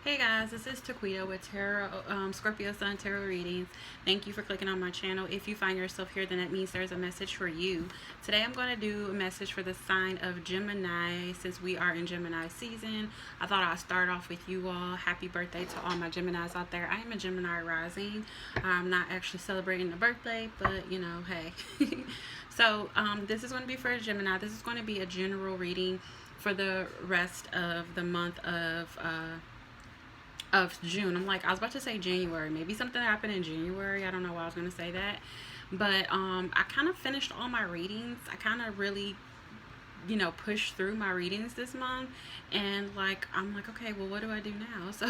Hey guys, this is Taquita with Scorpio Sun Tarot Readings. Thank you for clicking on my channel. If you find yourself here, then that means there's a message for you. Today I'm going to do a message for the sign of Gemini. Since we are in Gemini season, I thought I'd start off with you all. Happy birthday to all my Geminis out there. I am a Gemini rising. I'm not actually celebrating a birthday, but you know, hey. This is going to be for a Gemini. This is going to be a general reading for the rest of the month of June. I was about to say January. Maybe something happened in January. I don't know why I was gonna say that. But I kind of finished all my readings. I kind of really, pushed through my readings this month. And I'm like, okay, well, what do I do now? So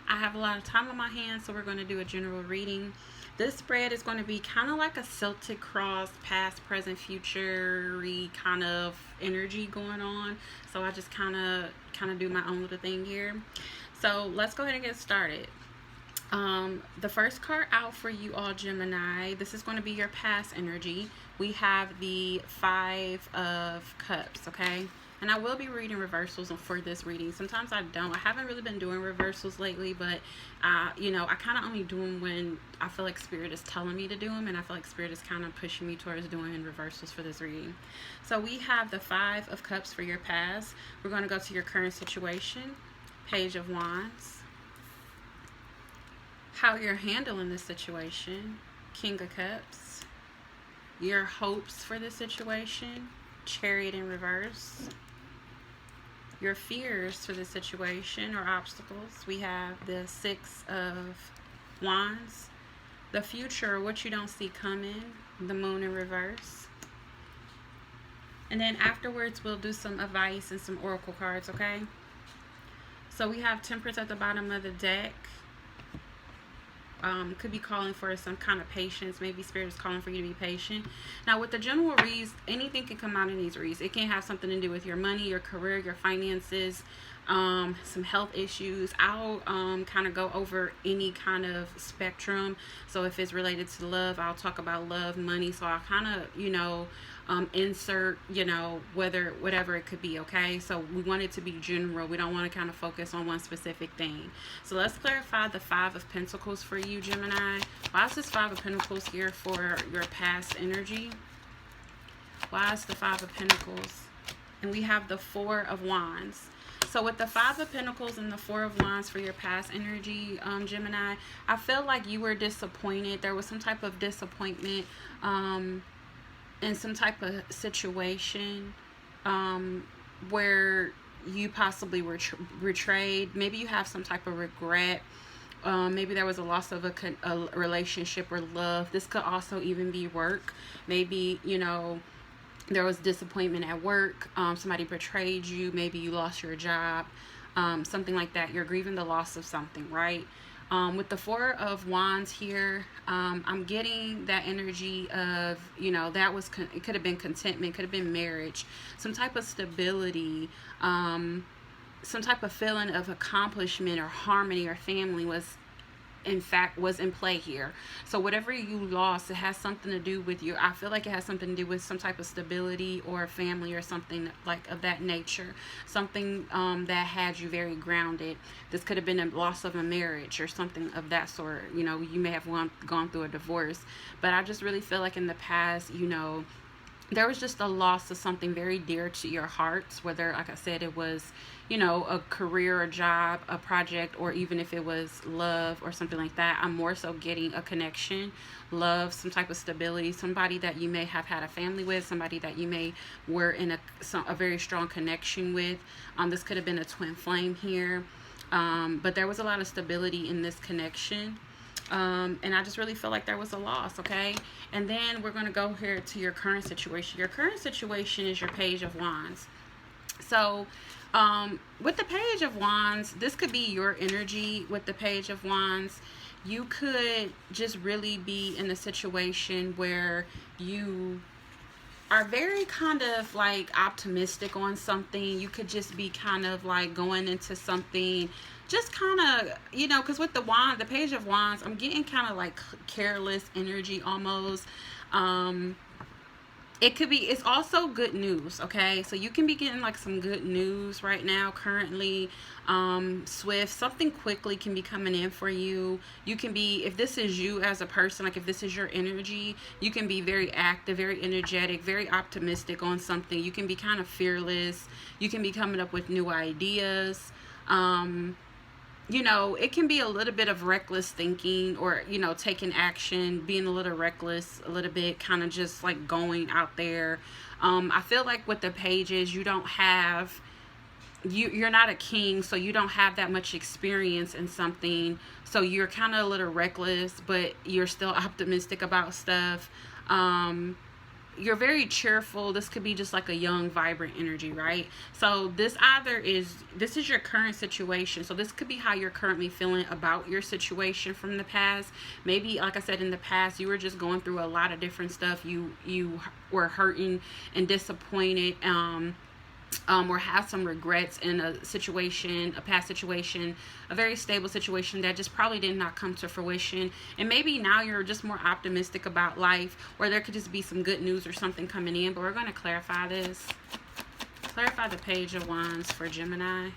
I have a lot of time on my hands. So we're going to do a general reading. This spread is going to be kind of like a Celtic cross, past, present, future-y kind of energy going on. So I just kind of do my own little thing here. So let's go ahead and get started. The first card out for you all Gemini, this is going to be your past energy. We have the Five of Cups, okay? And I will be reading reversals for this reading. Sometimes I don't. I haven't really been doing reversals lately, but, I kind of only do them when I feel like Spirit is telling me to do them, and I feel like Spirit is kind of pushing me towards doing reversals for this reading. So we have the Five of Cups for your past. We're going to go to your current situation. Page of Wands, how you're handling this situation, King of Cups, your hopes for this situation, Chariot in reverse, your fears for the situation or obstacles. We have the Six of Wands, the future, what you don't see coming, the Moon in reverse. And then afterwards, we'll do some advice and some oracle cards, okay? So we have Temperance at the bottom of the deck. Could be calling for some kind of patience. Maybe Spirit is calling for you to be patient. Now with the general reads, anything can come out in these reads. It can have something to do with your money, your career, your finances, some health issues. I'll kind of go over any kind of spectrum. So if it's related to love, I'll talk about love, money. So I'll kind of, insert, whatever it could be, okay? So we want it to be general. We don't want to kind of focus on one specific thing. So let's clarify the Five of Pentacles for you, Gemini. Why is this Five of Pentacles here for your past energy? Why is the Five of Pentacles? And we have the Four of Wands. So with the Five of Pentacles and the Four of Wands for your past energy, Gemini, I feel like you were disappointed. There was some type of disappointment in some type of situation where you possibly were betrayed. Maybe you have some type of regret. Maybe there was a loss of a relationship or love. This could also even be work. Maybe, there was disappointment at work. Somebody betrayed you. Maybe you lost your job. Something like that. You're grieving the loss of something, right? With the Four of Wands here, I'm getting that energy of, it could have been contentment, could have been marriage, some type of stability, some type of feeling of accomplishment or harmony or family was in play here. So whatever you lost, it has something to do with I feel like it has something to do with some type of stability or family or something like of that nature. Something that had you very grounded. This could have been a loss of a marriage or something of that sort. You may have gone through a divorce. But I just really feel like in the past, there was just a loss of something very dear to your hearts, whether, like I said, it was, a career, a job, a project, or even if it was love or something like that. I'm more so getting a connection, love, some type of stability, somebody that you may have had a family with, somebody that you may were in a very strong connection with. This could have been a twin flame here, but there was a lot of stability in this connection. And I just really feel like there was a loss, okay? And then we're going to go here to your current situation. Your current situation is your Page of Wands. So, with the Page of Wands, this could be your energy with the Page of Wands. You could just really be in a situation where you are very kind of optimistic on something. You could just be kind of going into something just kind of, because with the Page of Wands, I'm getting kind of careless energy almost. it could be, it's also good news. Okay, so you can be getting like some good news right now currently. Swift, something quickly can be coming in for you. You can be, if this is you as a person, like if this is your energy, you can be very active, very energetic, very optimistic on something. You can be kind of fearless. You can be coming up with new ideas. You know, it can be a little bit of reckless thinking, or, you know, taking action, being a little reckless, a little bit kind of just like going out there. I feel like with the pages, you don't have, you're not a king, so you don't have that much experience in something. So you're kind of a little reckless, but you're still optimistic about stuff. You're very cheerful. This could be just like a young, vibrant energy, right? So this is your current situation. So this could be how you're currently feeling about your situation from the past. Maybe, like I said, in the past, you were just going through a lot of different stuff. You were hurting and disappointed. Or have some regrets in a situation, a past situation, a very stable situation that just probably did not come to fruition. And maybe now you're just more optimistic about life, or there could just be some good news or something coming in. But we're going to clarify this. Clarify the Page of Wands for Gemini.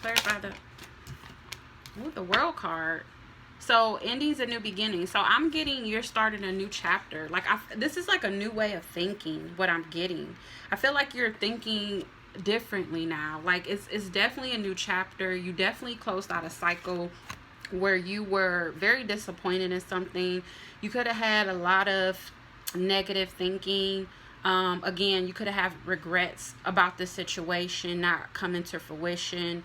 Clarify the World card. So endings and new beginnings. So I'm getting, you're starting a new chapter. Like this is like a new way of thinking. What I'm getting, I feel like you're thinking differently now. Like it's definitely a new chapter. You definitely closed out a cycle where you were very disappointed in something. You could have had a lot of negative thinking. Again, you could have had regrets about the situation not coming to fruition.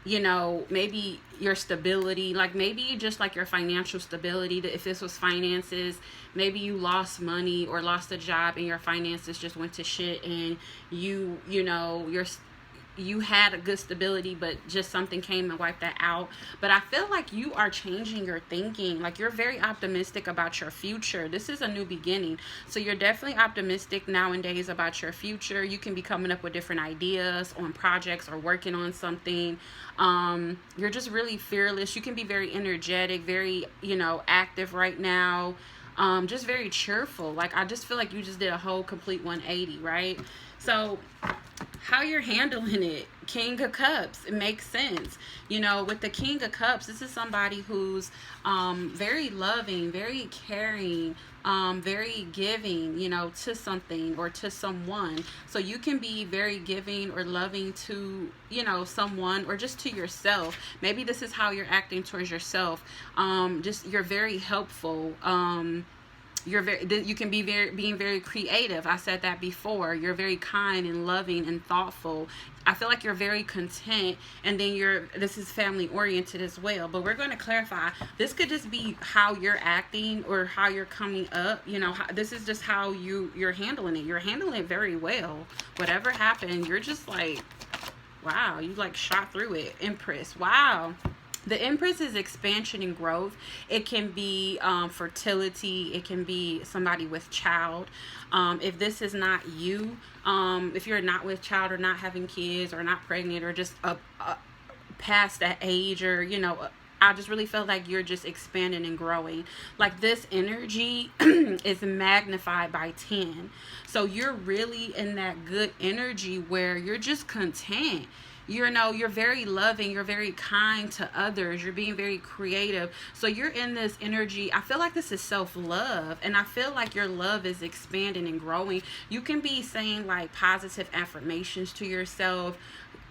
You know, maybe your stability, like maybe just like your financial stability, if this was finances, maybe you lost money or lost a job and your finances just went to shit, and you know, you had a good stability, but just something came and wiped that out. But I feel like you are changing your thinking. Like you're very optimistic about your future. This is a new beginning. So you're definitely optimistic nowadays about your future. You can be coming up with different ideas on projects or working on something. You're just really fearless. You can be very energetic, very, you know, active right now. Just very cheerful. Like I just feel like you just did a whole complete 180, right? So how you're handling it, King of Cups, it makes sense. You know, with the King of Cups, this is somebody who's very loving, very caring, very giving, you know, to something or to someone. So you can be very giving or loving to, you know, someone, or just to yourself. Maybe this is how you're acting towards yourself. Just you're very helpful. You can be being very creative. I said that before. You're very kind and loving and thoughtful. I feel like you're very content, and then this is family oriented as well. But we're going to clarify. This could just be how you're acting or how you're coming up. You know, this is just how you're handling it. You're handling it very well. Whatever happened, you're just like, wow, you like shot through it. Empress. Wow. The Empress is expansion and growth. It can be fertility. It can be somebody with child. If this is not you, if you're not with child or not having kids or not pregnant or just past that age, or, you know, I just really feel like you're just expanding and growing. Like this energy is magnified by 10. So you're really in that good energy where you're just content. You know, you're very loving, you're very kind to others, you're being very creative. So you're in this energy. I feel like this is self-love, and I feel like your love is expanding and growing. You can be saying like positive affirmations to yourself,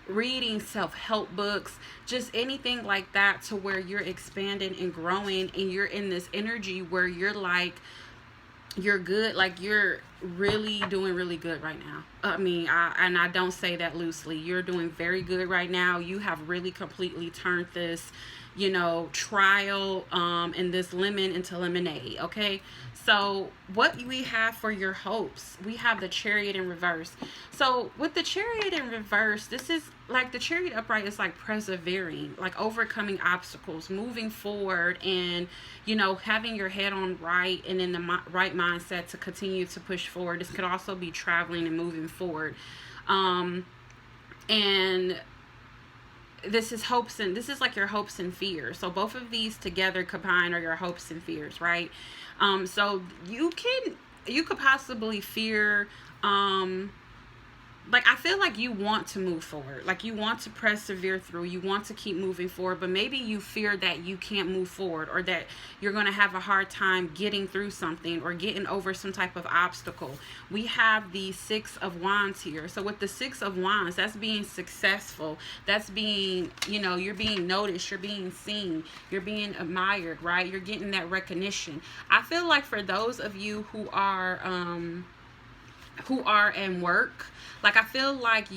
reading self-help books, just anything like that, to where you're expanding and growing, and you're in this energy where you're like, you're good, like you're really doing really good right now. I mean, I don't say that loosely. You're doing very good right now. You have really completely turned this, you know, trial and this lemon into lemonade. Okay, so what we have for your hopes, we have the Chariot in reverse. So with the Chariot in reverse, this is like the Chariot upright is like persevering, like overcoming obstacles, moving forward, and, you know, having your head on right and in the right mindset to continue to push forward. This could also be traveling and moving forward. And this is hopes, and this is like your hopes and fears. So both of these together combined are your hopes and fears, right? So you can you could possibly fear, like, I feel like you want to move forward, like you want to persevere through, you want to keep moving forward, but maybe you fear that you can't move forward, or that you're going to have a hard time getting through something or getting over some type of obstacle. We have the Six of Wands here. So with the Six of Wands, that's being successful, that's being, you know, you're being noticed, you're being seen, you're being admired, right? You're getting that recognition. I feel like for those of you who are in work, like, I feel like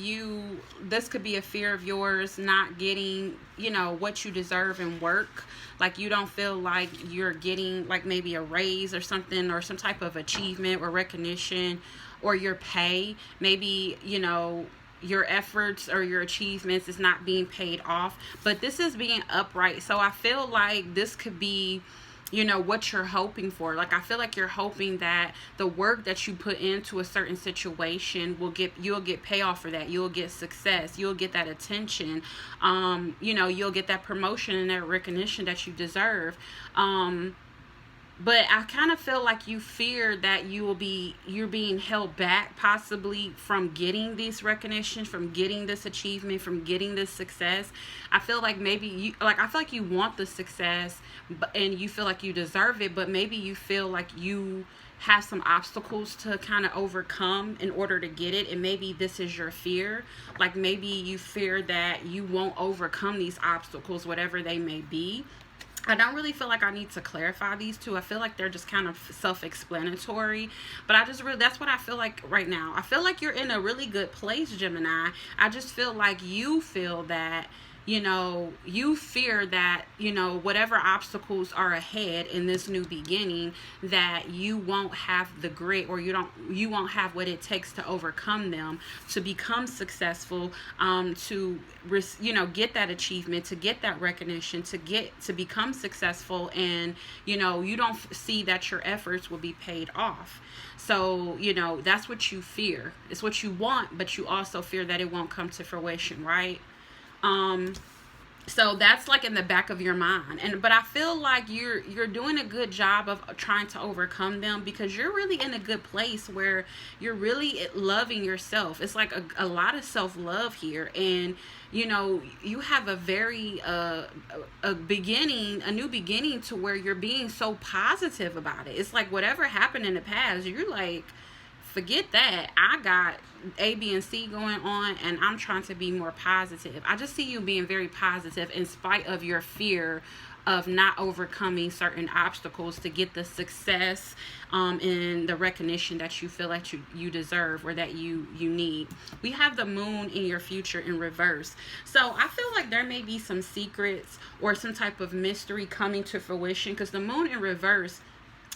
this could be a fear of yours, not getting, you know, what you deserve in work. Like, you don't feel like you're getting, like, maybe a raise or something, or some type of achievement or recognition, or your pay. Maybe, you know, your efforts or your achievements is not being paid off, but this is being upright. So I feel like this could be, you know, what you're hoping for. Like, I feel like you're hoping that the work that you put into a certain situation you'll get payoff for that. You'll get success. You'll get that attention. You know, you'll get that promotion and that recognition that you deserve. But I kind of feel like you fear that you're being held back possibly from getting this recognition, from getting this achievement, from getting this success. I feel like maybe I feel like you want the success, and you feel like you deserve it, but maybe you feel like you have some obstacles to kind of overcome in order to get it. And maybe this is your fear. Like, maybe you fear that you won't overcome these obstacles, whatever they may be. I don't really feel like I need to clarify these two. I feel like they're just kind of self-explanatory. But that's what I feel like right now. I feel like you're in a really good place, Gemini. I just feel like you feel that, you know, you fear that, you know, whatever obstacles are ahead in this new beginning, that you won't have the grit, or you won't have what it takes to overcome them, to become successful, to, you know, get that achievement, to get that recognition, to become successful. And, you know, you don't see that your efforts will be paid off. So, you know, that's what you fear. It's what you want, but you also fear that it won't come to fruition, right? So that's like in the back of your mind. But I feel like you're doing a good job of trying to overcome them, because you're really in a good place where you're really loving yourself. It's like a lot of self-love here. And, you know, you have a very, a new beginning to where you're being so positive about it. It's like whatever happened in the past, you're like, forget that. I got A, B, and C going on, and I'm trying to be more positive. I just see you being very positive in spite of your fear of not overcoming certain obstacles to get the success and the recognition that you feel like you deserve, or that you need. We have the moon in your future in reverse. So I feel like there may be some secrets or some type of mystery coming to fruition, because the moon in reverse,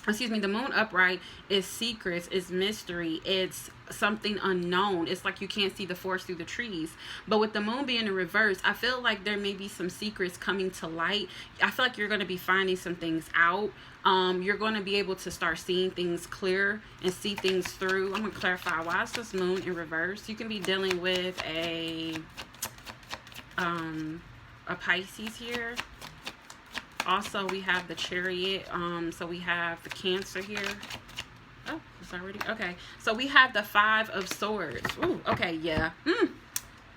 the moon upright is secrets, is mystery, it's something unknown. It's like you can't see the forest through the trees. But with the moon being in reverse, I feel like there may be some secrets coming to light. I feel like you're going to be finding some things out. You're going to be able to start seeing things clear and see things through. I'm going to clarify why is this moon in reverse. You can be dealing with a Pisces here. Also, we have the Chariot. So we have the Cancer here. Oh, it's already okay. So we have the Five of Swords. Ooh, okay, yeah.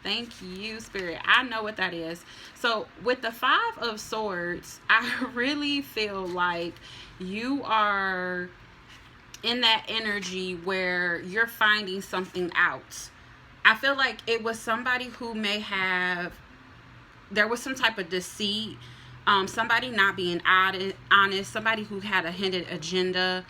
Thank you, Spirit. I know what that is. So with the Five of Swords, I really feel like you are in that energy where you're finding something out. I feel like it was somebody who there was some type of deceit. Somebody not being honest, somebody who had a hidden agenda,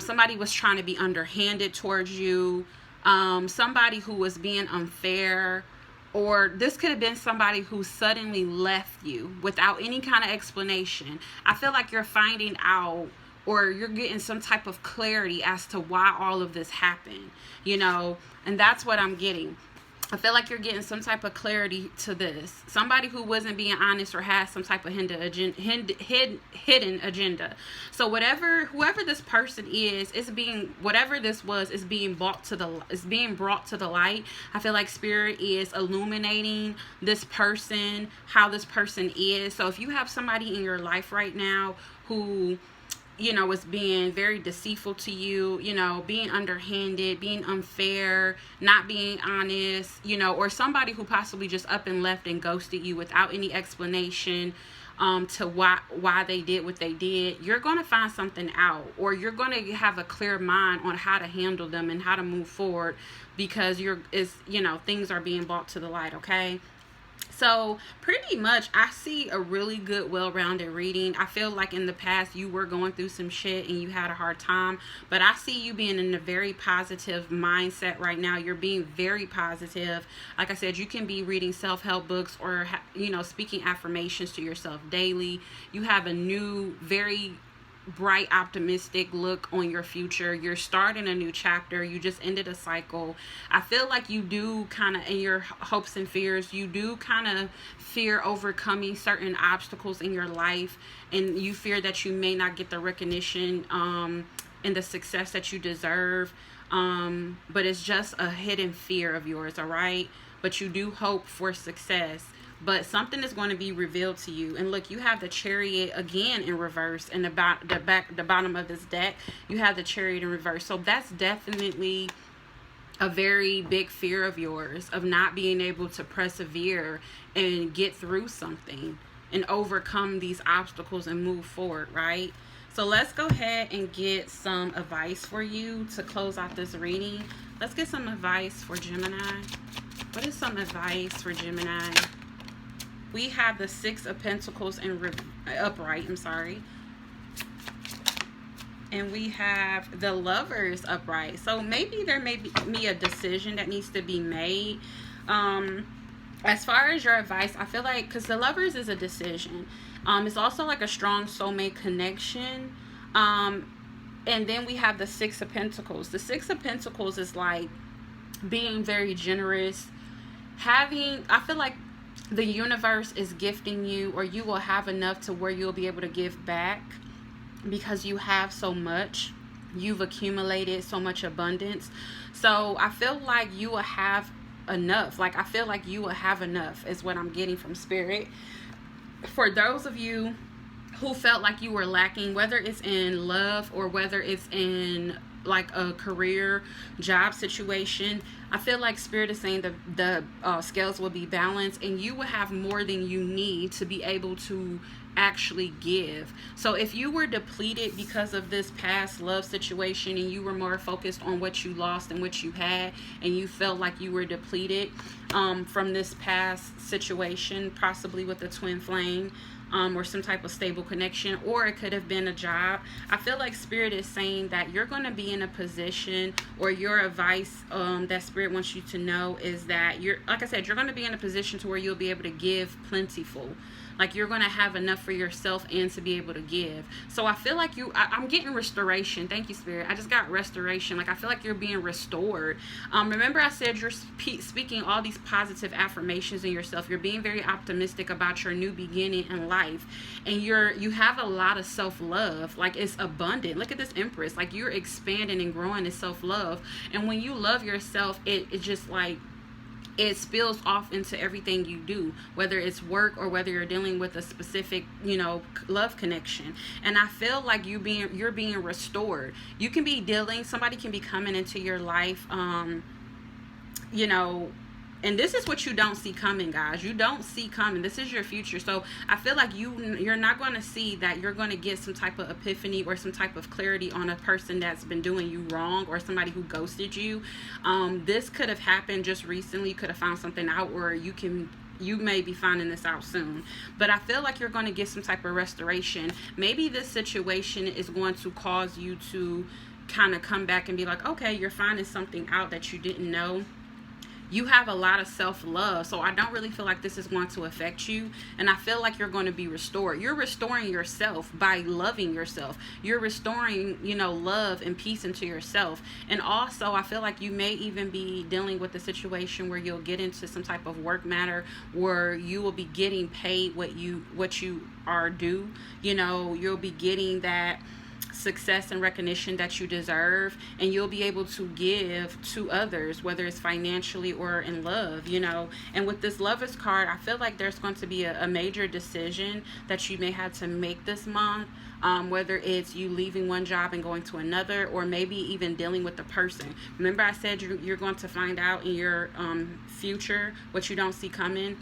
somebody was trying to be underhanded towards you, somebody who was being unfair, or this could have been somebody who suddenly left you without any kind of explanation. I feel like you're finding out, or you're getting some type of clarity as to why all of this happened, you know, and that's what I'm getting. I feel like you're getting some type of clarity to this. Somebody who wasn't being honest or has some type of hidden agenda. So whoever this person is whatever this was, is being brought to the light. I feel like Spirit is illuminating this person, how this person is. So if you have somebody in your life right now who is being very deceitful to you, being underhanded, being unfair, not being honest, or somebody who possibly just up and left and ghosted you without any explanation to why they did what they did, you're going to find something out, or you're going to have a clear mind on how to handle them and how to move forward, because things are being brought to the light, okay? So pretty much I see a really good, well-rounded reading. I feel like in the past you were going through some shit and you had a hard time, but I see you being in a very positive mindset right now. You're being very positive. Like I said, you can be reading self-help books or speaking affirmations to yourself daily. You have a new, very bright, optimistic look on your future. You're starting a new chapter. You just ended a cycle. I feel like you do kind of, in your hopes and fears, you do kind of fear overcoming certain obstacles in your life, and you fear that you may not get the recognition and the success that you deserve, but it's just a hidden fear of yours, all right? But you do hope for success. But something is going to be revealed to you. And look, you have the Chariot again in reverse, and the bottom of this deck, you have the Chariot in reverse. So that's definitely a very big fear of yours, of not being able to persevere and get through something and overcome these obstacles and move forward, right? So let's go ahead and get some advice for you to close out this reading. Let's get some advice for Gemini. What is some advice for Gemini? We have the Six of Pentacles in upright, and we have the Lovers upright. So maybe there may be a decision that needs to be made. As far as your advice, I feel like, because the Lovers is a decision, it's also like a strong soulmate connection. And then we have the Six of Pentacles. The Six of Pentacles is like being very generous, I feel like the universe is gifting you, or you will have enough to where you'll be able to give back, because you have so much. You've accumulated so much abundance. So I feel like you will have enough. Like, I feel like you will have enough is what I'm getting from Spirit. For those of you who felt like you were lacking, whether it's in love or whether it's in like a career job situation, I feel like Spirit is saying the scales will be balanced, and you will have more than you need to be able to actually give. So if you were depleted because of this past love situation, and you were more focused on what you lost and what you had, and you felt like you were depleted from this past situation, possibly with the twin flame, or some type of stable connection, or it could have been a job, I feel like Spirit is saying that you're going to be in a position, or your advice that Spirit wants you to know is that like I said, you're going to be in a position to where you'll be able to give plentiful. Like, you're going to have enough for yourself and to be able to give. So I feel like I'm getting restoration. Thank you, Spirit. I just got restoration. Like, I feel like you're being restored. Remember I said you're speaking all these positive affirmations in yourself. You're being very optimistic about your new beginning in life. And you have a lot of self-love. Like, it's abundant. Look at this Empress. Like, you're expanding and growing in self-love. And when you love yourself, it just like, it spills off into everything you do, whether it's work or whether you're dealing with a specific, love connection. And I feel like you're being restored. You can be somebody can be coming into your life, and this is what you don't see coming, guys. You don't see coming. This is your future. So I feel like you're not going to see that you're going to get some type of epiphany or some type of clarity on a person that's been doing you wrong, or somebody who ghosted you. This could have happened just recently. You could have found something out, or you may be finding this out soon. But I feel like you're going to get some type of restoration. Maybe this situation is going to cause you to kind of come back and be like, okay, you're finding something out that you didn't know. You have a lot of self-love, so I don't really feel like this is going to affect you. And I feel like you're going to be restored. You're restoring yourself by loving yourself. You're restoring, love and peace into yourself. And also, I feel like you may even be dealing with a situation where you'll get into some type of work matter where you will be getting paid what you are due. You'll be getting that success and recognition that you deserve, and you'll be able to give to others, whether it's financially or in love, you know. And with this Lovers card, I feel like there's going to be a major decision that you may have to make this month. Whether it's you leaving one job and going to another, or maybe even dealing with the person. Remember I said you're going to find out in your future what you don't see coming.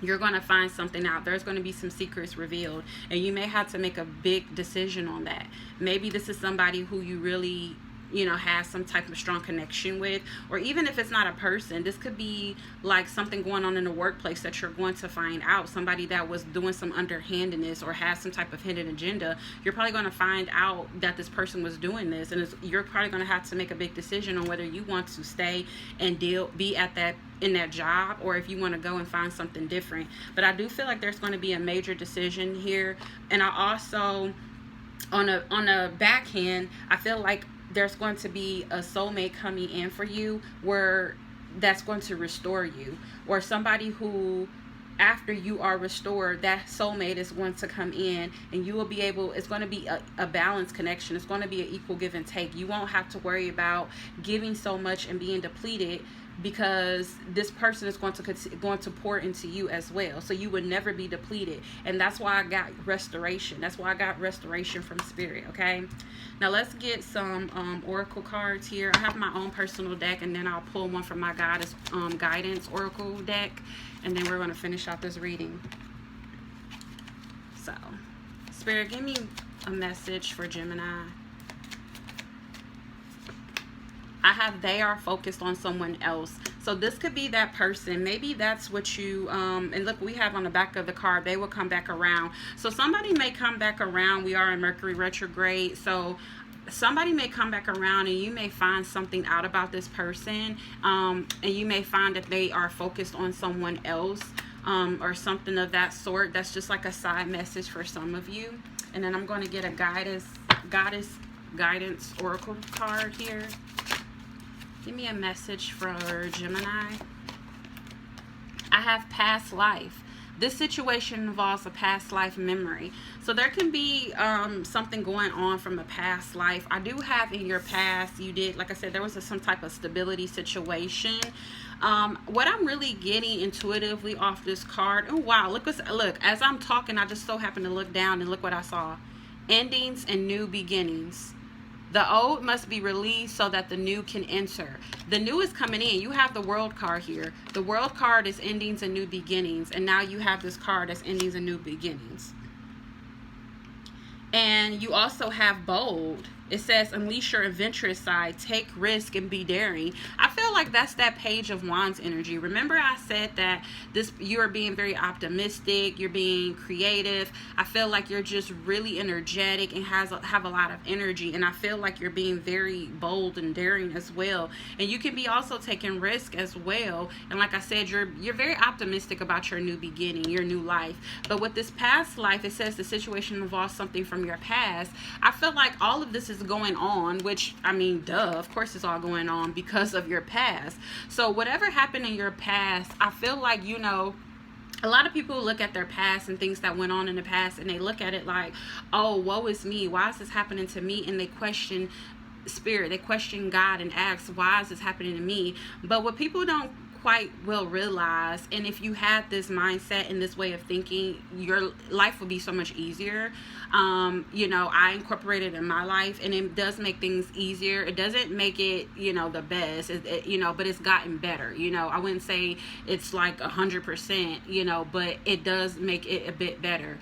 You're going to find something out. There's going to be some secrets revealed, and you may have to make a big decision on that. Maybe this is somebody who you really, you know, has some type of strong connection with, or even if it's not a person, this could be like something going on in the workplace that you're going to find out. Somebody that was doing some underhandedness or has some type of hidden agenda. You're probably going to find out that this person was doing this, and you're probably going to have to make a big decision on whether you want to stay and be at that in that job, or if you want to go and find something different. But I do feel like there's going to be a major decision here. And I also, on a backhand, I feel like there's going to be a soulmate coming in for you, where that's going to restore you, or somebody who, after you are restored, that soulmate is going to come in, and you will be able, it's going to be a balanced connection. It's going to be an equal give and take. You won't have to worry about giving so much and being depleted, because this person is going to pour into you as well. So you would never be depleted. And that's why I got restoration. That's why I got restoration from Spirit. Okay, now let's get some oracle cards here. I have my own personal deck, and then I'll pull one from my Goddess guidance oracle deck, and then we're going to finish out this reading. So Spirit, give me a message for Gemini. I have they are focused on someone else. So this could be that person. Maybe that's what you, and look, we have on the back of the card, they will come back around. So somebody may come back around. We are in Mercury retrograde. So somebody may come back around, and you may find something out about this person. And you may find that they are focused on someone else, or something of that sort. That's just like a side message for some of you. And then I'm going to get a goddess guidance oracle card here. Give me a message for Gemini. I have past life. This situation involves a past life memory. So there can be something going on from a past life. I do have in your past, you did, like I said, there was some type of stability situation. What I'm really getting intuitively off this card, oh wow, look, as I'm talking, I just so happened to look down, and look what I saw. Endings and new beginnings. The old must be released so that the new can enter. The new is coming in. You have the World card here. The World card is endings and new beginnings. And now you have this card that's endings and new beginnings. And you also have bold. It says, unleash your adventurous side, take risk, and be daring. I feel like that's that Page of Wands energy. Remember I said that you are being very optimistic, you're being creative. I feel like you're just really energetic and have a lot of energy. And I feel like you're being very bold and daring as well. And you can be also taking risk as well. And like I said, you're very optimistic about your new beginning, your new life. But with this past life, it says the situation involves something from your past. I feel like all of this is going on, which, I mean, duh, of course it's all going on because of your past. So whatever happened in your past, I feel like, you know, a lot of people look at their past and things that went on in the past, and they look at it like, oh, woe is me, why is this happening to me? And they question Spirit, they question God and ask, why is this happening to me? But what people don't quite will realize, and if you had this mindset and this way of thinking, your life would be so much easier. You know, I incorporated it in my life, and it does make things easier. It doesn't make it, you know, the best, you know, but it's gotten better. You know, I wouldn't say it's like 100%, you know, but it does make it a bit better.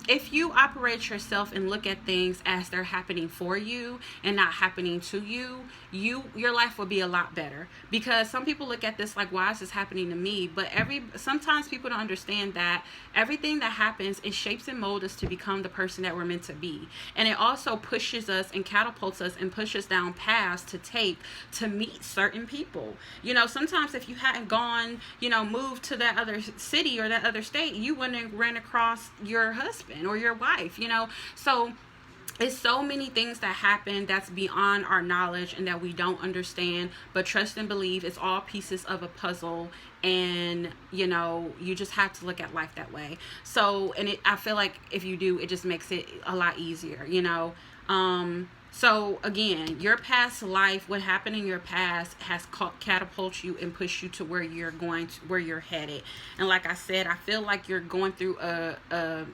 If you operate yourself and look at things as they're happening for you and not happening to you, your life will be a lot better. Because some people look at this like, why is this happening to me? But sometimes people don't understand that everything that happens, it shapes and molds us to become the person that we're meant to be. And it also pushes us and catapults us and pushes down paths to take to meet certain people. You know, sometimes if you hadn't gone, you know, moved to that other city or that other state, you wouldn't have ran across your husband or your wife, you know. So it's so many things that happen that's beyond our knowledge and that we don't understand, but trust and believe it's all pieces of a puzzle. And you know, you just have to look at life that way. So, and I feel like if you do, it just makes it a lot easier, you know. So again, your past life, what happened in your past has catapulted you and pushed you to where you're going to, where you're headed. And like I said, I feel like you're going through a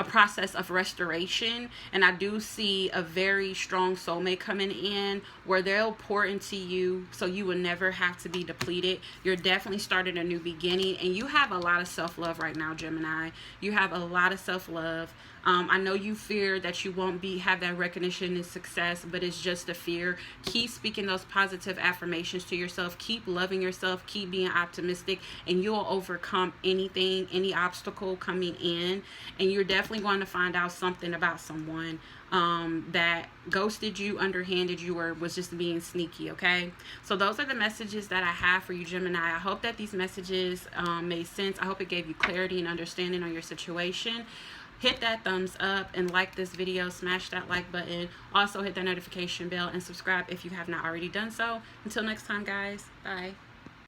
process of restoration, and I do see a very strong soulmate coming in where they'll pour into you so you will never have to be depleted. You're definitely starting a new beginning, and you have a lot of self-love right now, Gemini. You have a lot of self-love. I know you fear that you won't have that recognition and success, but it's just a fear. Keep speaking those positive affirmations to yourself. Keep loving yourself. Keep being optimistic, and you'll overcome anything, any obstacle coming in. And you're definitely going to find out something about someone that ghosted you, underhanded you, or was just being sneaky. Okay, so those are the messages that I have for you, Gemini. I hope that these messages made sense. I hope it gave you clarity and understanding on your situation. Hit that thumbs up and like this video. Smash that like button. Also hit that notification bell and subscribe if you have not already done so. Until next time, guys. Bye.